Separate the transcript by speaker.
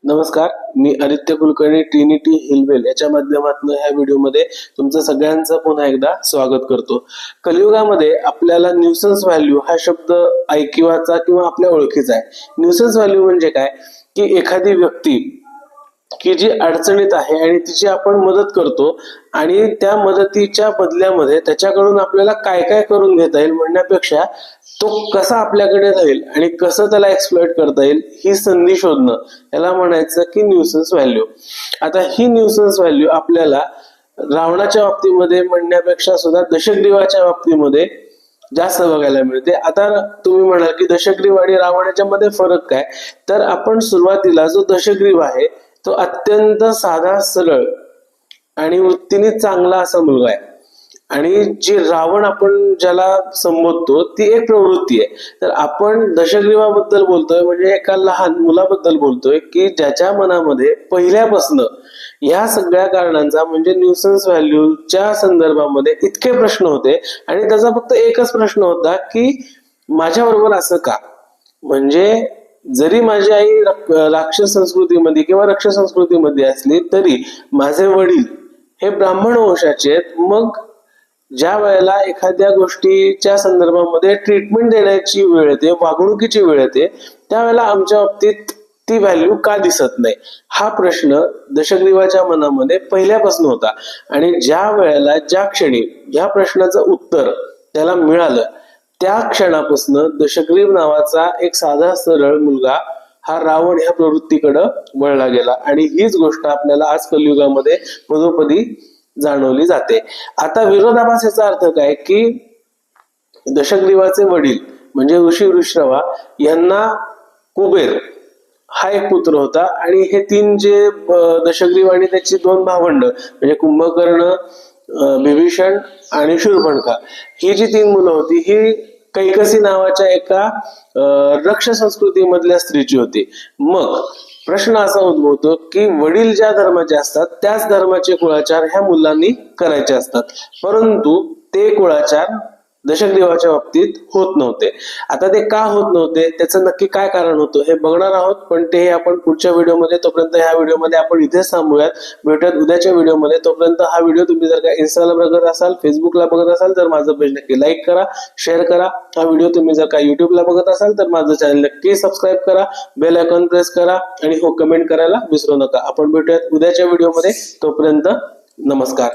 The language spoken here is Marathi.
Speaker 1: नमस्कार, मी आदित्य कुलकर्णी ट्रिनिटी हिलवेल याच्या माध्यमातून ह्या व्हिडिओमध्ये तुमचं सगळ्यांचं पुन्हा एकदा स्वागत करतो। कलियुगामध्ये आपल्याला न्यूसन्स व्हॅल्यू हा शब्द ऐकिवाचा किंवा आपल्या ओळखीचा आहे। न्यूसन्स व्हॅल्यू म्हणजे काय की एखादी व्यक्ती की जी अडचणीत आहे आणि तिची आपण मदत करतो आणि त्या मदतीच्या बदल्यामध्ये त्याच्याकडून आपल्याला काय काय करून घेता येईल म्हणण्यापेक्षा तो कसा आपल्याकडे राहील आणि कसं त्याला एक्सप्लॉइट करता येईल ही संधी शोधणं, याला म्हणायचं की न्यूसन्स व्हॅल्यू। आता ही न्यूसन्स व्हॅल्यू आपल्याला रावणाच्या बाबतीमध्ये म्हणण्यापेक्षा सुद्धा दशग्रीवाच्या बाबतीमध्ये जास्त बघायला मिळते। आता तुम्ही म्हणाल की दशग्रीव आणि रावणाच्या मध्ये फरक काय, तर आपण सुरुवातीला जो दशग्रीव आहे तो अत्यंत साधा सरळ आणि वृत्तीने चांगला असा मुलगा आहे आणि जे रावण आपण ज्याला संबोधतो ती एक प्रवृत्ती आहे। तर आपण दशग्रीवाबद्दल बोलतोय म्हणजे एका लहान मुलाबद्दल बोलतोय की ज्याच्या मनामध्ये पहिल्यापासून ह्या सगळ्या कारणांचा म्हणजे न्यूसन्स व्हॅल्यूच्या संदर्भामध्ये इतके प्रश्न होते आणि त्याचा फक्त एकच प्रश्न होता की माझ्याबरोबर असं का। म्हणजे जरी माझी आई राक्षस संस्कृतीमध्ये किंवा रक्षस संस्कृतीमध्ये असली तरी माझे वडील हे ब्राह्मण वंशाचे आहेत। मग ज्या वेळेला एखाद्या गोष्टीच्या संदर्भामध्ये ट्रीटमेंट देण्याची वेळ येते, वागणुकीची वेळ येते, त्यावेळेला आमच्या बाबतीत ती व्हॅल्यू का दिसत नाही हा प्रश्न दशग्रीवाच्या मनामध्ये पहिल्यापासून होता। आणि ज्या वेळेला ज्या क्षणी या प्रश्नाचं उत्तर त्याला मिळालं त्या क्षणापासून दशग्रीव नावाचा एक साधा सरळ मुलगा हा रावण ह्या प्रवृत्तीकडे वळला गेला आणि हीच गोष्ट आपल्याला आज कलियुगामध्ये पदोपदी जाणवली जाते। आता विरोधाभास याचा अर्थ काय की दशग्रीवाचे वडील म्हणजे ऋषी वृषरवा यांना कुबेर हा एक पुत्र होता आणि हे तीन जे दशग्रीव आणि त्याची दोन भावंड म्हणजे कुंभकर्ण, विभीषण आणि शूर्पणखा ही जी तीन मुलं होती ही कैकसी नावाच्या एका रक्ष संस्कृतीमधल्या स्त्रीची होती। मग प्रश्न असा उद्भवतो की वडील ज्या धर्माचे असतात त्याच धर्माचे कुळाचार ह्या मुलांनी करायचे असतात, परंतु ते कुळाचार दशग्रीवाच्या बाबतीत होत नव्हते। आता ते का होत नव्हते त्याचं नक्की काय कारण होतं हे बघणार आहोत, पण ते आपण पुढच्या व्हिडिओमध्ये। तोपर्यंत ह्या व्हिडिओमध्ये आपण इथेच थांबूयात, भेटूयात उद्याच्या व्हिडिओमध्ये। तोपर्यंत हा व्हिडिओ तुम्ही जर का इंस्टाला बघत असाल, फेसबुकला बघत असाल तर माझं पेज नक्की लाईक करा, शेअर करा। हा व्हिडिओ तुम्ही जर का युट्यूबला बघत असाल तर माझं चॅनल नक्की सबस्क्राईब करा, बेल आयकॉन प्रेस करा आणि हो कमेंट करायला विसरू नका। आपण भेटूयात उद्याच्या व्हिडिओमध्ये, तोपर्यंत नमस्कार।